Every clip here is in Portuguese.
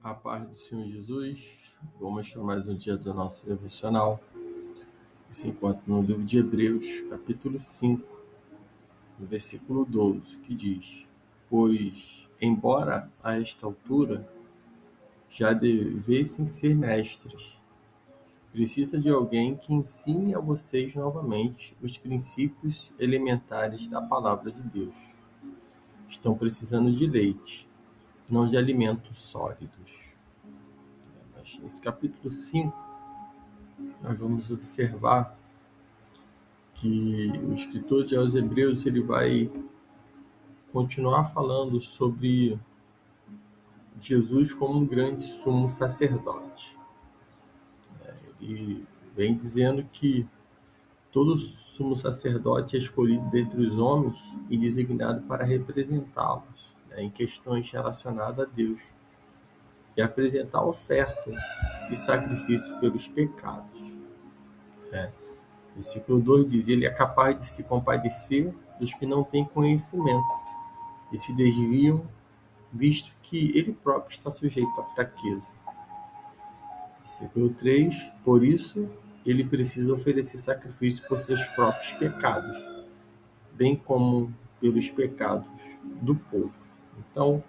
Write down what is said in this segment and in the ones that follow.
A paz do Senhor Jesus. Vamos para mais um dia do nosso devocional. E se encontra no livro de Hebreus, capítulo 5, no versículo 12, que diz: Pois, embora a esta altura já devessem ser mestres, precisa de alguém que ensine a vocês novamente os princípios elementares da palavra de Deus. Estão precisando de leite, não de alimentos sólidos. Mas nesse capítulo 5, nós vamos observar que o escritor de aos Hebreus ele vai continuar falando sobre Jesus como um grande sumo sacerdote. Ele vem dizendo que todo sumo sacerdote é escolhido dentre os homens e designado para representá-los, em questões relacionadas a Deus e apresentar ofertas e sacrifícios pelos pecados. Versículo 2 diz: Ele é capaz de se compadecer dos que não têm conhecimento e se desviam, visto que ele próprio está sujeito à fraqueza. Versículo 3: Por isso, ele precisa oferecer sacrifício por seus próprios pecados, bem como pelos pecados do povo. Então,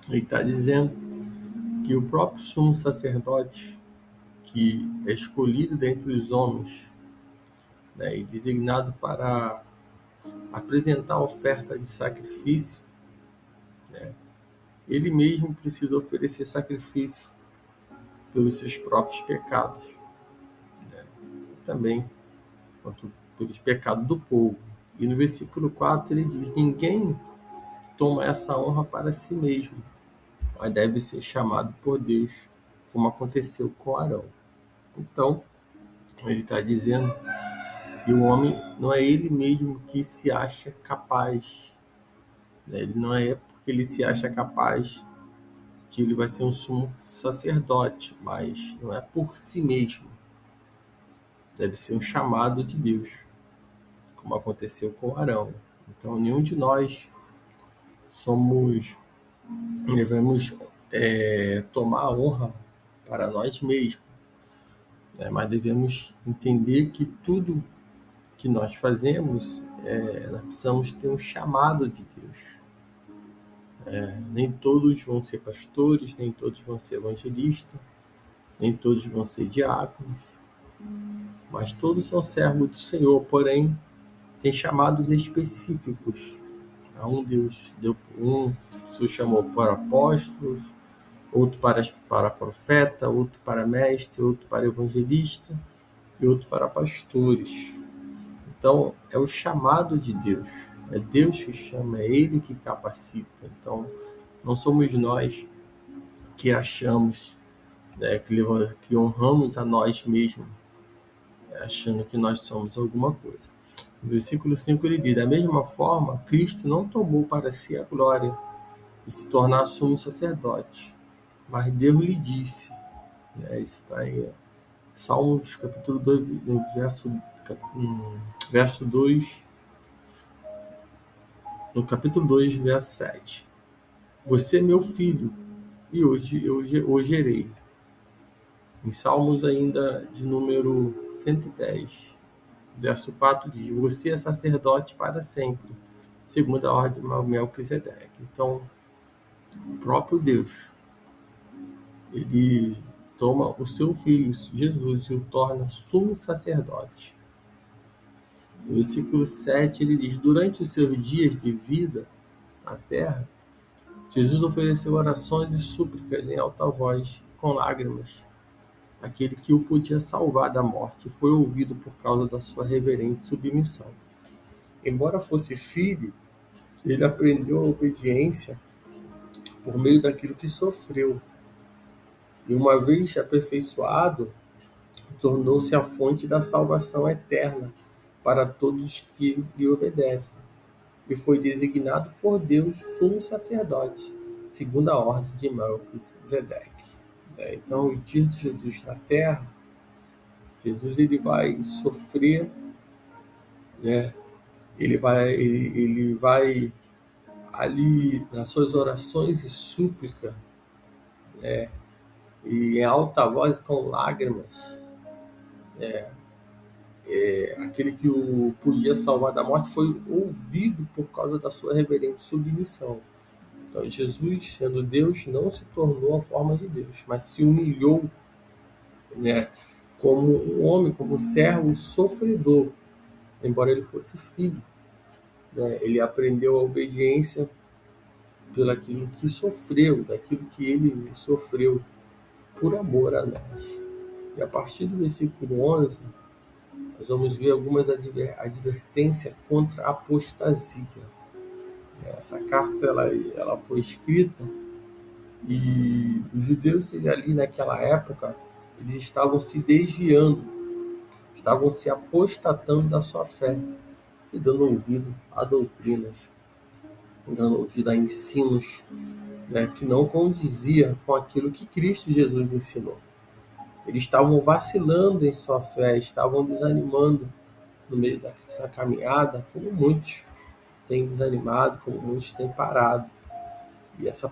ele está dizendo que o próprio sumo sacerdote, que é escolhido dentre os homens, e designado para apresentar oferta de sacrifício, ele mesmo precisa oferecer sacrifício pelos seus próprios pecados, também quanto pelos pecados do povo. E no versículo 4 ele diz: Ninguém toma essa honra para si mesmo, mas deve ser chamado por Deus, como aconteceu com Arão. Então, ele está dizendo que o homem não é ele mesmo que se acha capaz, Ele não é porque ele se acha capaz que ele vai ser um sumo sacerdote, mas não é por si mesmo. Deve ser um chamado de Deus, como aconteceu com Arão. Então, nenhum de nós devemos tomar a honra para nós mesmos, mas devemos entender que tudo que nós fazemos, nós precisamos ter um chamado de Deus. Nem todos vão ser pastores, nem todos vão ser evangelistas, nem todos vão ser diáconos, mas todos são servos do Senhor, porém tem chamados específicos. Deus deu se chamou para apóstolos, outro para profeta, outro para mestre, outro para evangelista e outro para pastores. Então, é o chamado de Deus. É Deus que chama, é Ele que capacita. Então, não somos nós que achamos, que honramos a nós mesmos, achando que nós somos alguma coisa. No versículo 5 ele diz: Da mesma forma, Cristo não tomou para si a glória de se tornar sumo sacerdote, mas Deus lhe disse, isso está em Salmos capítulo 2, verso 2, no capítulo 2, verso 7. Você é meu filho, e hoje eu o gerei. Em Salmos ainda de número 110, verso 4 diz: Você é sacerdote para sempre, segundo a ordem de Melquisedeque. Então, o próprio Deus, ele toma o seu filho, Jesus, e o torna sumo sacerdote. No versículo 7 ele diz: Durante os seus dias de vida na terra, Jesus ofereceu orações e súplicas em alta voz, com lágrimas. Aquele que o podia salvar da morte foi ouvido por causa da sua reverente submissão. Embora fosse filho, ele aprendeu a obediência por meio daquilo que sofreu. E uma vez aperfeiçoado, tornou-se a fonte da salvação eterna para todos que lhe obedecem. E foi designado por Deus sumo sacerdote, segundo a ordem de Melquisedeque. Então, os dias de Jesus na terra, Jesus ele vai sofrer, ele vai ali nas suas orações e súplica, e em alta voz com lágrimas, aquele que o podia salvar da morte foi ouvido por causa da sua reverente submissão. Então Jesus, sendo Deus, não se tornou a forma de Deus, mas se humilhou, né, como um homem, como um servo sofredor, embora ele fosse filho, né? Ele aprendeu a obediência pelo aquilo que sofreu, daquilo que ele sofreu por amor a nós. E a partir do versículo 11, nós vamos ver algumas advertências contra a apostasia. Essa carta ela foi escrita e os judeus ali naquela época eles estavam se desviando, estavam se apostatando da sua fé e dando ouvido a doutrinas, dando ouvido a ensinos, né, que não condizia com aquilo que Cristo Jesus ensinou. Eles estavam vacilando em sua fé, estavam desanimando no meio dessa caminhada, como muitos têm desanimado, como muitos têm parado. E essa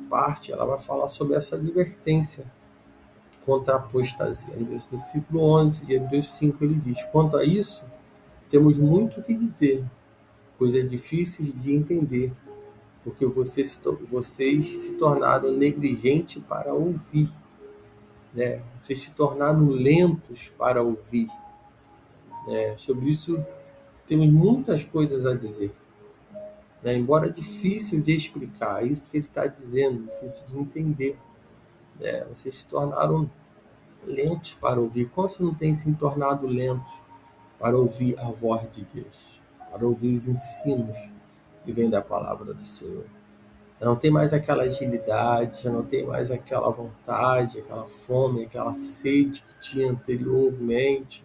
parte ela vai falar sobre essa advertência contra a apostasia. No versículo 11 de Hebreus 5 ele diz: quanto a isso, temos muito o que dizer, coisas difíceis de entender, porque vocês se tornaram negligentes para ouvir, né? Vocês se tornaram lentos para ouvir. Sobre isso, temos muitas coisas a dizer, né? Embora difícil de explicar, é isso que ele está dizendo, difícil de entender. Vocês se tornaram lentos para ouvir. Quantos não têm se tornado lentos para ouvir a voz de Deus, para ouvir os ensinos que vêm da palavra do Senhor? Já não tem mais aquela agilidade, já não tem mais aquela vontade, aquela fome, aquela sede que tinha anteriormente,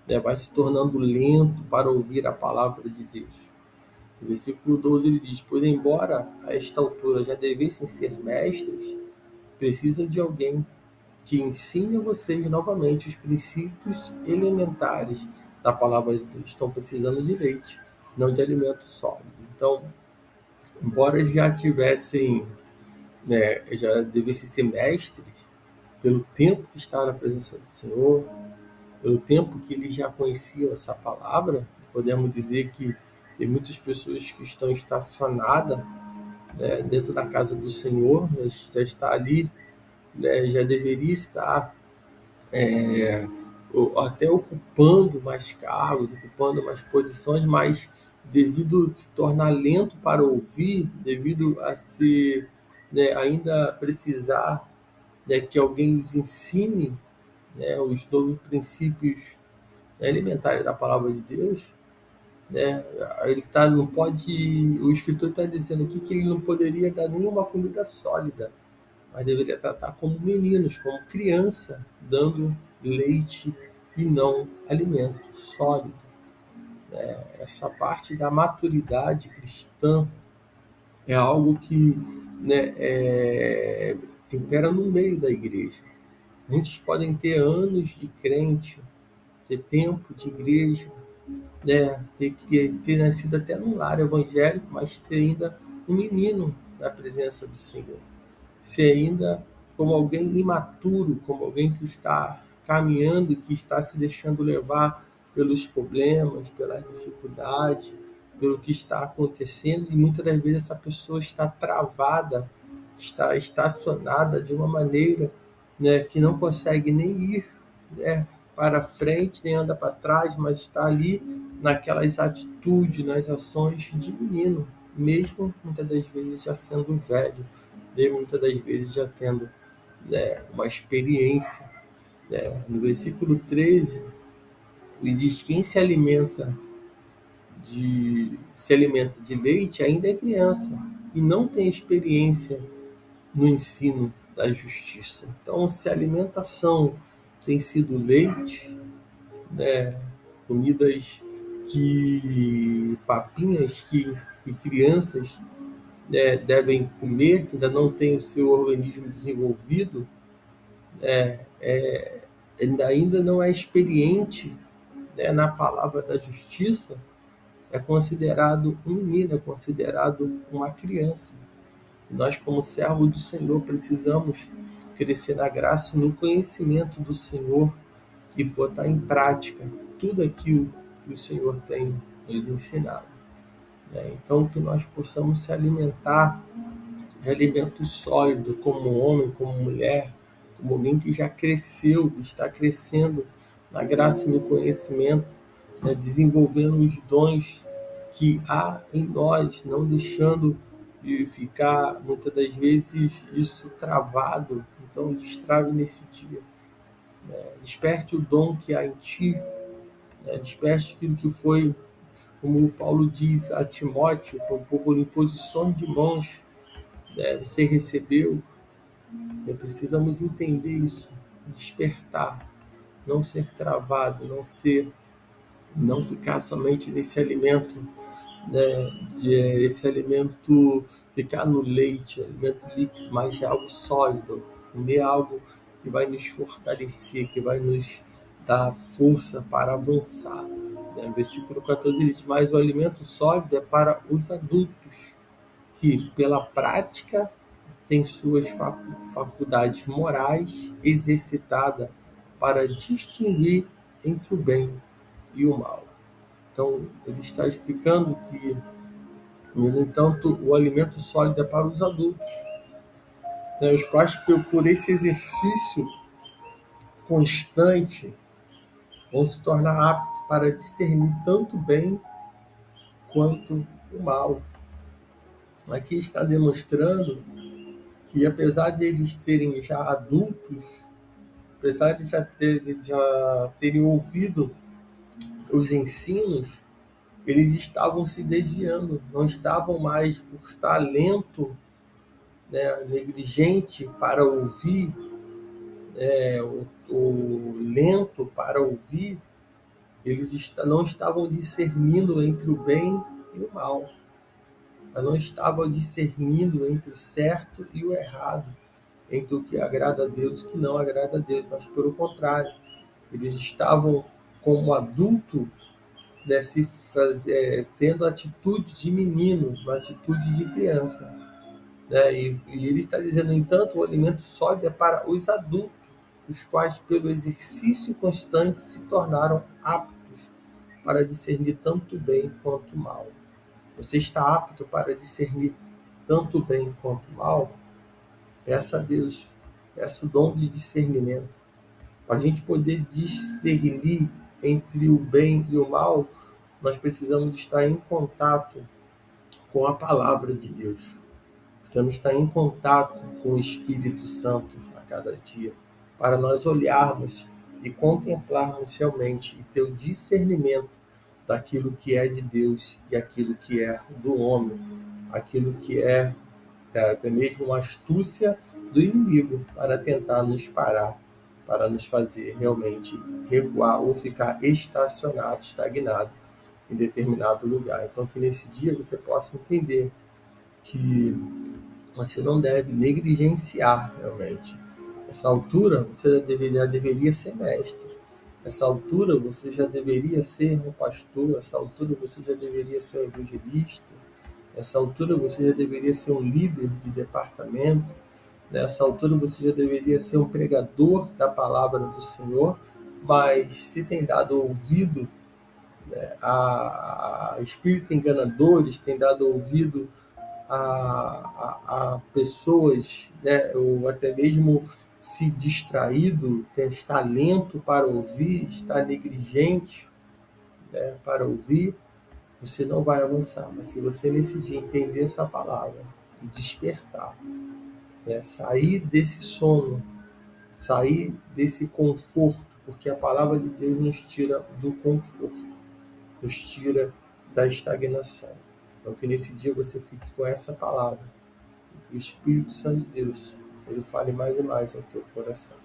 né? Vai se tornando lento para ouvir a palavra de Deus. No versículo 12 ele diz: pois embora a esta altura já devessem ser mestres, precisam de alguém que ensine a vocês novamente os princípios elementares da palavra de Deus. Estão precisando de leite, não de alimento sólido. Então, embora já tivessem, né, já devessem ser mestres, pelo tempo que está na presença do Senhor, pelo tempo que eles já conheciam essa palavra, podemos dizer que tem muitas pessoas que estão estacionadas, né, dentro da casa do Senhor, já está ali, né, já deveria estar até ocupando mais cargos, ocupando mais posições, mas devido a se tornar lento para ouvir, devido a se, né, ainda precisar, né, que alguém os ensine, né, os novos princípios elementares da palavra de Deus, né, ele tá, não pode, o escritor está dizendo aqui que ele não poderia dar nenhuma comida sólida, mas deveria tratar como meninos, como criança, dando leite e não alimento sólido. Essa parte da maturidade cristã é algo que, né, impera no meio da igreja. Muitos podem ter anos de crente, ter tempo de igreja, né, ter nascido até num lar evangélico, mas ser ainda um menino na presença do Senhor. Ser ainda como alguém imaturo, como alguém que está caminhando, que está se deixando levar pelos problemas, pelas dificuldades, pelo que está acontecendo, e muitas das vezes essa pessoa está travada, está estacionada de uma maneira, né, que não consegue nem ir, né, para frente, nem anda para trás, mas está ali naquelas atitudes, nas ações de menino, mesmo muitas das vezes já sendo velho, mesmo muitas das vezes já tendo, né, uma experiência. No versículo 13, ele diz: quem se alimenta de leite ainda é criança e não tem experiência no ensino da justiça. Então, se a alimentação tem sido leite, né, comidas papinhas que crianças, né, devem comer, que ainda não tem o seu organismo desenvolvido, ainda não é experiente, né, na palavra da justiça, é considerado um menino, é considerado uma criança. Nós, como servos do Senhor, precisamos crescer na graça e no conhecimento do Senhor e botar em prática tudo aquilo que o Senhor tem nos ensinado. Então, que nós possamos se alimentar de alimentos sólidos, como homem, como mulher, como alguém que já cresceu, está crescendo na graça e no conhecimento, desenvolvendo os dons que há em nós, não deixando de ficar, muitas das vezes, isso travado. Então, destrave nesse dia. Desperte o dom que há em ti, desperte aquilo que foi, como Paulo diz a Timóteo, por imposições de mãos, você recebeu. Precisamos entender isso, despertar, não ser travado, não ficar somente nesse alimento, esse alimento ficar no leite, alimento líquido, mas de algo sólido, comer algo que vai nos fortalecer, que vai nos dar força para avançar. Versículo 14 diz: mas o alimento sólido é para os adultos, que pela prática têm suas faculdades morais exercitadas para distinguir entre o bem e o mal. Então, ele está explicando que, no entanto, o alimento sólido é para os adultos, os quais, por esse exercício constante, vão se tornar aptos para discernir tanto o bem quanto o mal. Aqui está demonstrando que, apesar de eles serem já adultos, apesar de já terem ouvido os ensinos, eles estavam se desviando, não estavam mais, por estar lento, negligente para ouvir, o lento para ouvir, eles não estavam discernindo entre o bem e o mal. Eles não estavam discernindo entre o certo e o errado, entre o que agrada a Deus e o que não agrada a Deus, mas pelo contrário, eles estavam como adulto, tendo atitude de menino, uma atitude de criança. E ele está dizendo, no entanto, o alimento sólido é para os adultos, os quais, pelo exercício constante, se tornaram aptos para discernir tanto o bem quanto o mal. Você está apto para discernir tanto o bem quanto o mal? Peça a Deus, peça o dom de discernimento. Para a gente poder discernir entre o bem e o mal, nós precisamos estar em contato com a palavra de Deus. Precisamos estar em contato com o Espírito Santo a cada dia, para nós olharmos e contemplarmos realmente e ter o discernimento daquilo que é de Deus e aquilo que é do homem, aquilo que é até mesmo uma astúcia do inimigo para tentar nos parar, para nos fazer realmente recuar ou ficar estacionado, estagnado em determinado lugar. Então, que nesse dia você possa entender que você não deve negligenciar realmente. Nessa altura, você já deveria ser mestre. Nessa altura, você já deveria ser um pastor. Nessa altura, você já deveria ser um evangelista. Nessa altura, você já deveria ser um líder de departamento. Nessa altura, você já deveria ser um pregador da palavra do Senhor. Mas se tem dado ouvido, a espíritos enganadores, tem dado ouvido a pessoas, ou até mesmo se distraído, está lento para ouvir, está negligente, para ouvir, você não vai avançar. Mas se você nesse dia entender essa palavra e despertar, sair desse sono, sair desse conforto, porque a palavra de Deus nos tira do conforto, nos tira da estagnação. Então, que nesse dia você fique com essa palavra, e que o Espírito Santo de Deus, ele fale mais e mais ao teu coração.